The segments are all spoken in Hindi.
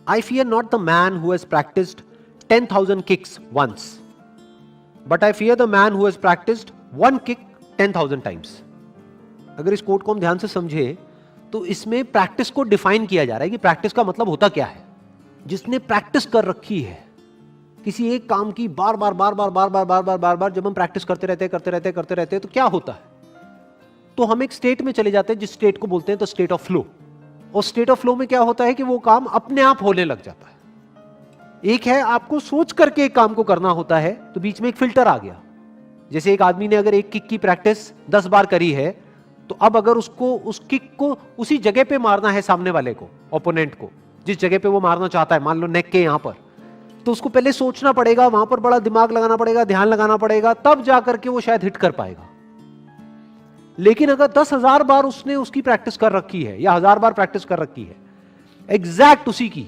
I fear not the man who has practiced 10,000 kicks once, but I fear the man who has practiced one kick 10,000 times. अगर इस कोट को हम ध्यान से समझे तो इसमें प्रैक्टिस को डिफाइन किया जा रहा है कि प्रैक्टिस का मतलब होता क्या है. जिसने प्रैक्टिस कर रखी है किसी एक काम की बार बार जब हम प्रैक्टिस करते रहते हैं तो क्या होता है, तो हम एक स्टेट में चले जाते हैं जिस स्टेट को बोलते हैं द स्टेट ऑफ फ्लो. और स्टेट ऑफ फ्लो में क्या होता है कि वो काम अपने आप होने लग जाता है. एक है आपको सोच करके एक काम को करना होता है, तो बीच में एक फिल्टर आ गया. जैसे एक आदमी ने अगर एक किक की प्रैक्टिस 10 बार करी है, तो अब अगर उसको उस किक को उसी जगह पे मारना है सामने वाले को, ओपोनेंट को, जिस जगह पे वो मारना चाहता है, मान लो नेक के यहां पर, तो उसको पहले सोचना पड़ेगा, वहां पर बड़ा दिमाग लगाना पड़ेगा, ध्यान लगाना पड़ेगा, तब जाकर के वो शायद हिट कर पाएगा. लेकिन अगर 10,000 बार उसने उसकी प्रैक्टिस कर रखी है या 1000 बार प्रैक्टिस कर रखी है एग्जैक्ट उसी की,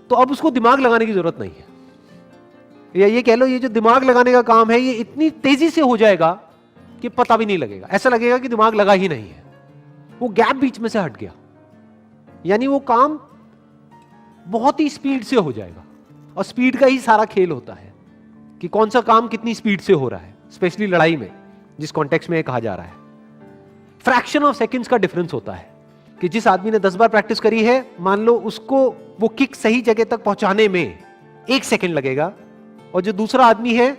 तो अब उसको दिमाग लगाने की जरूरत नहीं है. या ये कह लो, ये जो दिमाग लगाने का काम है ये इतनी तेजी से हो जाएगा कि पता भी नहीं लगेगा. ऐसा लगेगा कि दिमाग लगा ही नहीं है. वो गैप बीच में से हट गया, यानी वो काम बहुत ही स्पीड से हो जाएगा. और स्पीड का ही सारा खेल होता है कि कौन सा काम कितनी स्पीड से हो रहा है, स्पेशली लड़ाई में, जिस कॉन्टेक्स्ट में कहा जा रहा है. फ्रैक्शन ऑफ सेकंड्स का डिफरेंस होता है कि जिस आदमी ने 10 बार प्रैक्टिस करी है, मान लो उसको वो किक सही जगह तक पहुंचाने में 1 सेकंड लगेगा, और जो दूसरा आदमी है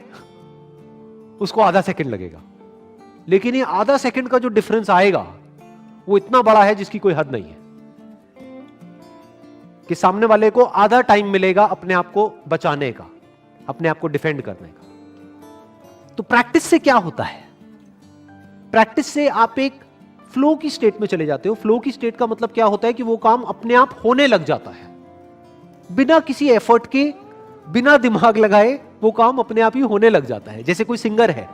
उसको आधा सेकंड लगेगा. लेकिन ये आधा सेकंड का जो डिफरेंस आएगा वो इतना बड़ा है जिसकी कोई हद नहीं है, कि सामने वाले को आधा टाइम मिलेगा अपने आप को बचाने का, अपने आप को डिफेंड करने का. तो प्रैक्टिस से क्या होता है? प्रैक्टिस से आप एक फ्लो की स्टेट में चले जाते हो. फ्लो की स्टेट का मतलब क्या होता है कि वो काम अपने आप होने लग जाता है, बिना किसी एफर्ट के, बिना दिमाग लगाए वो काम अपने आप ही होने लग जाता है. जैसे कोई सिंगर है,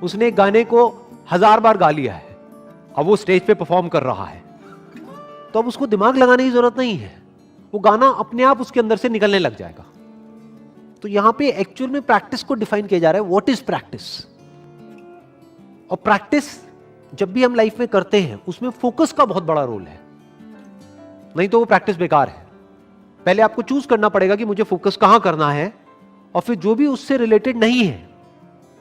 उसने एक गाने को 1000 बार गा लिया है, अब वो स्टेज पे परफॉर्म कर रहा है, तो अब उसको दिमाग लगाने की जरूरत नहीं है, वो गाना अपने आप उसके अंदर से निकलने लग जाएगा. तो यहां पे एक्चुअल में प्रैक्टिस को डिफाइन किया जा रहा है, व्हाट इज प्रैक्टिस. और प्रैक्टिस जब भी हम लाइफ में करते हैं उसमें फोकस का बहुत बड़ा रोल है, नहीं तो वो प्रैक्टिस बेकार है. पहले आपको चूज करना पड़ेगा कि मुझे फोकस कहां करना है, और फिर जो भी उससे रिलेटेड नहीं है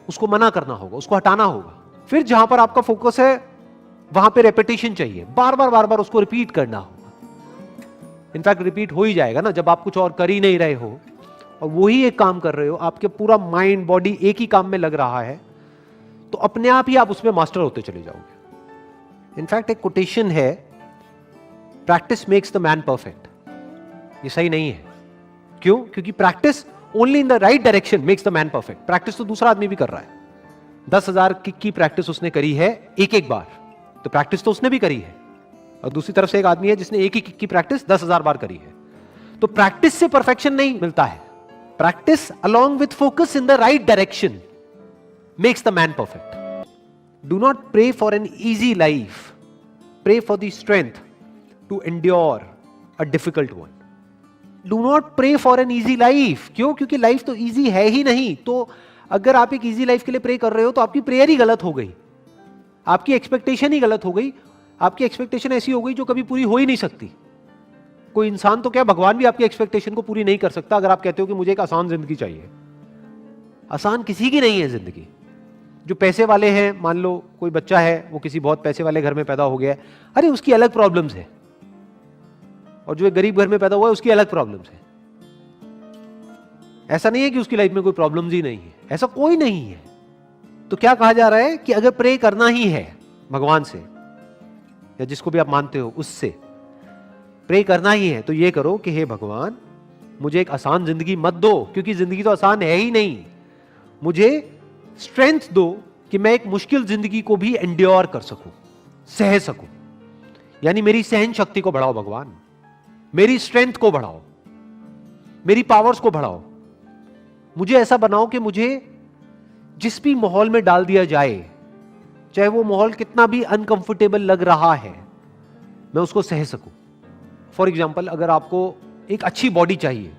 उसको मना करना होगा, उसको हटाना होगा. फिर जहां पर आपका फोकस है वहां पे रेपिटेशन चाहिए, बार बार उसको रिपीट करना होगा. इनफैक्ट रिपीट हो ही जाएगा ना, जब आप कुछ और कर ही नहीं रहे हो और वही एक काम कर रहे हो, आपके पूरा माइंड बॉडी एक ही काम में लग रहा है, तो अपने आप ही आप उसमें मास्टर होते चले जाओगे. इनफैक्ट एक कोटेशन है, practice makes the man perfect. ये सही नहीं है. क्यों? क्योंकि practice only in the right direction makes the man perfect. Practice तो दूसरा आदमी भी कर रहा है. 10,000 किक की प्रैक्टिस उसने करी है एक बार, तो प्रैक्टिस तो उसने भी करी है. और दूसरी तरफ से एक आदमी है जिसने एक ही किक की प्रैक्टिस 10,000 बार करी है. तो प्रैक्टिस से परफेक्शन नहीं मिलता है. Practice along with focus in the right direction makes the man perfect. Do not pray for an easy life. Pray for the strength to endure a difficult one. Do not pray for an easy life. क्यों? क्योंकि लाइफ तो easy है ही नहीं. तो अगर आप एक easy life के लिए प्रे कर रहे हो तो आपकी प्रेयर ही गलत हो गई, आपकी एक्सपेक्टेशन ही गलत हो गई. आपकी एक्सपेक्टेशन ऐसी हो गई जो कभी पूरी हो ही नहीं सकती. कोई इंसान तो क्या, भगवान भी आपकी एक्सपेक्टेशन को पूरी नहीं कर सकता. अगर आप कहते हो कि मुझे एक आसान जिंदगी चाहिए, आसान किसी की नहीं है जिंदगी. जो पैसे वाले हैं, मान लो कोई बच्चा है, वो किसी बहुत पैसे वाले घर में पैदा हो गया है, अरे उसकी अलग प्रॉब्लम्स है. और जो एक गरीब घर में पैदा हुआ है उसकी अलग प्रॉब्लम्स है. ऐसा नहीं है कि उसकी लाइफ में कोई प्रॉब्लम्स ही नहीं है, ऐसा कोई नहीं है. तो क्या कहा जा रहा है कि अगर प्रे करना ही है भगवान से या जिसको भी आप मानते हो उससे प्रे करना ही है, तो ये करो कि हे भगवान, मुझे एक आसान जिंदगी मत दो, क्योंकि जिंदगी तो आसान है ही नहीं. मुझे स्ट्रेंथ दो कि मैं एक मुश्किल जिंदगी को भी एंड्योर कर सकूं, सह सकूं. यानी मेरी सहन शक्ति को बढ़ाओ भगवान, मेरी स्ट्रेंथ को बढ़ाओ, मेरी पावर्स को बढ़ाओ. मुझे ऐसा बनाओ कि मुझे जिस भी माहौल में डाल दिया जाए, चाहे वो माहौल कितना भी अनकंफर्टेबल लग रहा है, मैं उसको सह सकूं. फॉर एग्जाम्पल, अगर आपको एक अच्छी बॉडी चाहिए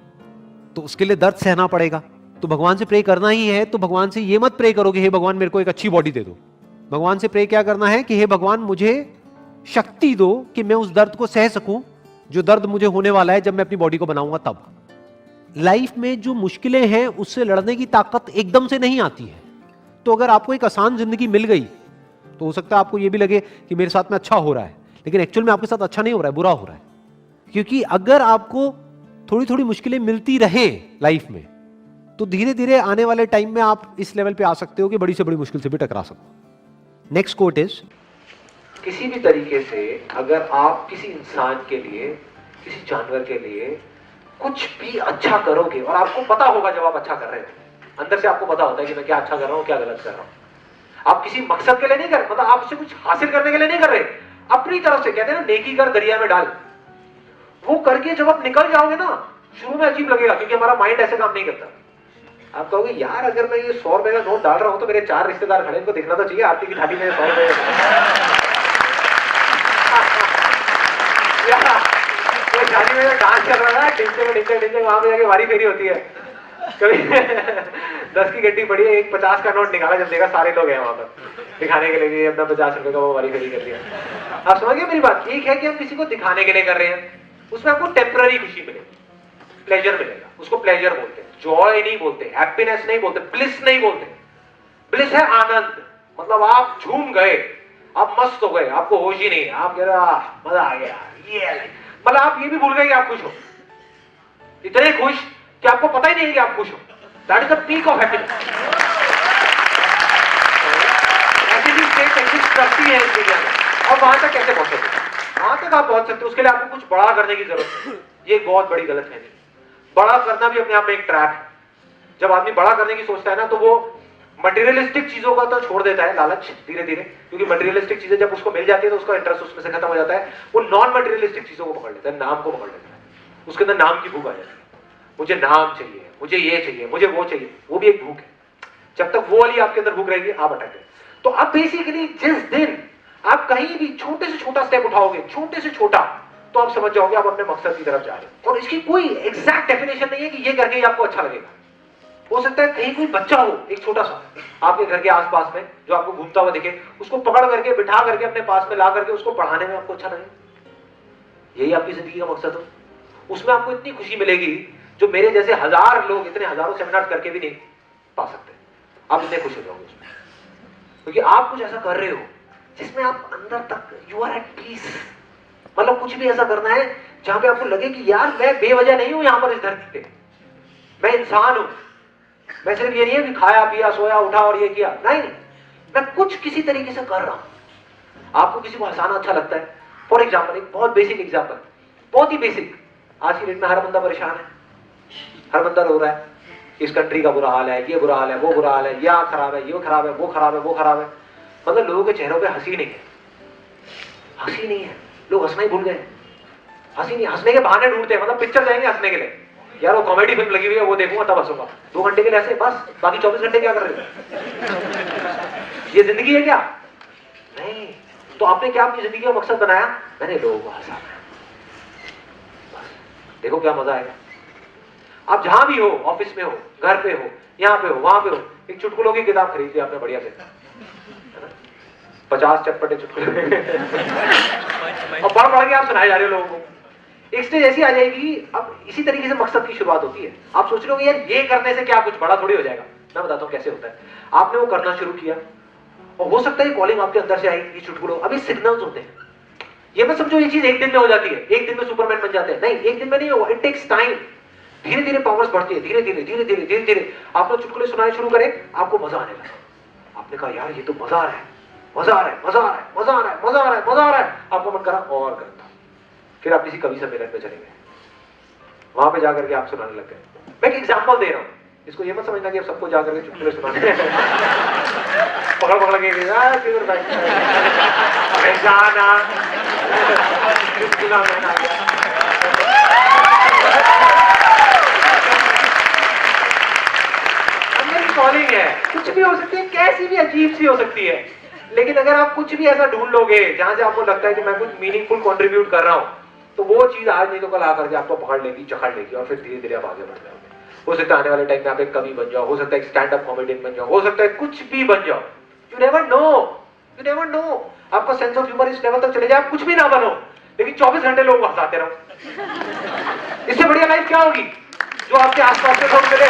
तो उसके लिए दर्द सहना पड़ेगा, तो भगवान से प्रे करना ही है. तो भगवान से ये मत प्रे करो कि हे भगवान मेरे को एक अच्छी बॉडी दे दो. भगवान से प्रे क्या करना है कि हे भगवान मुझे शक्ति दो कि मैं उस दर्द को सह सकूं, जो दर्द मुझे होने वाला है जब मैं अपनी बॉडी को बनाऊंगा तब। लाइफ में जो मुश्किलें हैं उससे लड़ने की ताकत एकदम से नहीं आती है। तो अगर आपको एक आसान जिंदगी मिल गई तो हो सकता है आपको यह भी लगे कि मेरे साथ में अच्छा हो रहा है, लेकिन एक्चुअल में आपके साथ अच्छा नहीं हो रहा है, बुरा हो रहा है। क्योंकि अगर आपको थोड़ी थोड़ी मुश्किलें मिलती रहे लाइफ में तो धीरे धीरे आने वाले टाइम में आप इस लेवल पे आ सकते हो कि बड़ी से बड़ी मुश्किल से भी टकरा सको। नेक्स्ट कोट इज, किसी भी तरीके से अगर आप किसी इंसान के लिए, किसी जानवर के लिए कुछ भी अच्छा करोगे, और आपको पता होगा जब आप अच्छा कर रहे हो, अंदर से आपको पता होता है कि मैं क्या अच्छा कर रहा हूं, क्या गलत कर रहा हूं। आप किसी मकसद के लिए नहीं कर रहे, मतलब आप उससे कुछ हासिल करने के लिए नहीं कर रहे, अपनी तरफ से। कहते हैं ना, नेकी कर दरिया में डाल। वो करके जब आप निकल जाओगे ना, शुरू में अजीब लगेगा क्योंकि हमारा माइंड ऐसे काम नहीं करता। आप कहोगे यार अगर मैं ये 100 रुपए का नोट डाल रहा हूं तो मेरे 4 रिश्तेदार खड़े, इनको दिखना तो चाहिए आरती की थाली में 100 रुपए। शादी में डांस कर रहा है, डिंचे में डिंचे वहां पे जाके वारी फेरी होती है। कभी 10 की गड्डी पड़ी है, एक 50 का नोट निकाला, जब देखा सारे लोग हैं वहां पर दिखाने के लिए अपना 50 रुपए का वो वारी फेरी कर दिया। आप समझ गए मेरी बात? एक है कि हम किसी को दिखाने के लिए कर रहे हैं, उसमें आपको टेम्पररी खुशी मिलेगी, प्लेजर मिलेगा, उसको प्लेजर बोलते हैं। जॉय नहीं बोलते, हैप्पीनेस नहीं बोलते, ब्लिस नहीं बोलते। ब्लिस है आनंद, मतलब आप झूम गए, आप मस्त हो गए, आपको होश ही नहीं है, आप कह रहे मजा आ गया, ये मतलब आप ये भी भूल गए कि आप खुश हो, इतने खुश कि आपको पता ही नहीं है कि आप खुश हो। That is the peak of happiness. ऐसी भी स्टेट एग्जिस्ट करती है इस दुनिया में। और वहां तक कैसे पहुंचोगे? वहां तक आप पहुंच सकते हो, उसके लिए आपको कुछ बड़ा करने की जरूरत है। ये बहुत बड़ी गलत है। बड़ा करना भी अपने आप में एक ट्रैप है। जब आदमी बड़ा करने की सोचता है ना, तो वो मटेरियलिस्टिक चीजों का तो छोड़ देता है, लालच धीरे धीरे, क्योंकि मटेरियलिस्टिक चीजें जब उसको मिल जाती है तो उसका इंटरेस्ट उसमें से खत्म हो जाता है। वो नॉन मटेरियलिस्टिक चीजों को पकड़ लेता है, नाम को पकड़ लेता है, उसके अंदर नाम की भूख आ जाती है। मुझे नाम चाहिए, मुझे ये चाहिए, मुझे वो चाहिए, वो भी एक भूख है। जब तक वो वाली आपके अंदर भूख रहेगी, आप अटक गए। तो अब बेसिकली जिस दिन आप कहीं भी छोटे से छोटा स्टेप उठाओगे, छोटे से छोटा, तो आप समझ जाओगे आप अपने मकसद की तरफ जा रहे हो। और इसकी कोई एग्जैक्ट डेफिनेशन नहीं है कि ये करके ही आपको अच्छा लगेगा। हो सकता है कहीं कोई बच्चा हो, एक छोटा सा आपके घर के आसपास में, जो आपको घूमता हुआ दिखे, उसको पकड़ करके बिठा करके अपने पास में ला करके उसको पढ़ाने में आपको अच्छा लगे। यही आपकी जिंदगी का मकसद हो। उसमें आपको इतनी खुशी मिलेगी जो मेरे जैसे हजार लोग इतने हजारों सेमिनार करके भी नहीं पा सकते। आप इतने खुश हो जाओगे उसमें, क्योंकि आप कुछ ऐसा कर रहे हो जिसमें आप अंदर तक यू आर एट पीस। मतलब कुछ भी ऐसा करना है जहां पे आपको लगे कि यार मैं बेवजह नहीं हूं यहां पर इस धरती पे, मैं इंसान हूं। मैं सिर्फ ये नहीं है कि खाया पिया सोया उठा और ये किया, नहीं, मैं कुछ किसी तरीके से कर रहा हूं। आपको किसी को हंसाना अच्छा लगता है, फॉर एग्जाम्पल, एक बहुत बेसिक एग्जाम्पल, बहुत ही बेसिक। आज की डेट में हर बंदा परेशान है, हर बंदा रो रहा है, इस कंट्री का बुरा हाल है, ये बुरा हाल है, वो बुरा हाल है, ये खराब है, ये खराब है, वो खराब है, वो खराब है। मतलब लोगों के चेहरों पे हंसी नहीं है, हंसी नहीं है, लोग हंसना ही भूल गए। हंसी नहीं, हंसने के बहाने ढूंढते हैं। मतलब पिक्चर जाएंगे हंसने के लिए, यार वो कॉमेडी फिल्म लगी हुई है वो देखूंगा तब हंसूंगा, 2 घंटे के लिए ऐसे बस, बाकी 24 घंटे क्या कर रहे हो? ये जिंदगी है क्या? नहीं। तो आपने क्या अपनी जिंदगी का मकसद बनाया? मैंने लोगों को हंसाना है, बस। देखो क्या मजा आएगा। आप जहां भी हो, ऑफिस में हो, घर पे हो, यहाँ पे हो, वहां पे हो, एक चुटकुलों की किताब खरीद ली आपने बढ़िया से, 50 चटपटे चुटकुले और पढ़ पढ़ के आप सुनाए जा रहे हो लोगों को। एक स्टेज ऐसी आ जाएगी, अब इसी तरीके से मकसद की शुरुआत होती है। आप सोच रहे हो यार ये करने से क्या कुछ बड़ा थोड़ी हो जाएगा। मैं बताता हूँ कैसे होता है। आपने वो करना शुरू किया और हो सकता है कॉलिंग आपके अंदर से आई, ये चुटकुलों, अभी सिग्नल्स होते हैं। ये मत समझो ये चीज एक दिन में हो जाती है, एक दिन में सुपरमैन बन जाते हैं, नहीं, एक दिन में नहीं होगा, इट टेक्स टाइम। धीरे धीरे पावर्स बढ़ती है, धीरे धीरे धीरे धीरे धीरे धीरे आपने चुटकुले सुनाने शुरू करे, आपको मजा आने लगा। आपने कहा यार ये तो मजा आ रहा है, मजा आ रहा है, मजा आ रहा है, मजा आ रहा है, मजा आ रहा है, मजा आ रहा है। आपको मन करा और करता। फिर आप किसी कवि सम्मेलन में चले गए, वहां पे जाकर के आप सुनाने लग गए। मैं एक एग्जांपल दे रहा हूं, इसको ये मत समझना कि आप सबको जाकर के चुटकुले सुनाने पकड़ पकड़ के कॉलिंग है, कुछ भी हो सकती है, कैसी भी अजीब सी हो सकती है, लेकिन अगर आप कुछ भी ऐसा ढूंढ लोगे जहां से आपको लगता है कि मैं कुछ मीनिंगफुल कंट्रीब्यूट कर रहा हूं, तो वो चीज आज नहीं तो कल आकर के आपको पकड़ लेगी, जकड़ लेगी, और फिर धीरे धीरे आप आगे बढ़ जाओगे। हो सकता है आने वाले टाइम में आप एक कवि बन जाओ, हो सकता है एक स्टैंड अप कॉमेडियन बन जाओ, हो सकता है कुछ भी बन जाओ। You never know, you never know. आपका सेंस ऑफ ह्यूमर इस लेवल तक चले जाए आप कुछ भी ना बनो, लेकिन 24 घंटे लोग हंसाते रहो। इससे बढ़िया लाइफ क्या होगी? जो आपके आसपास के लोग मिले,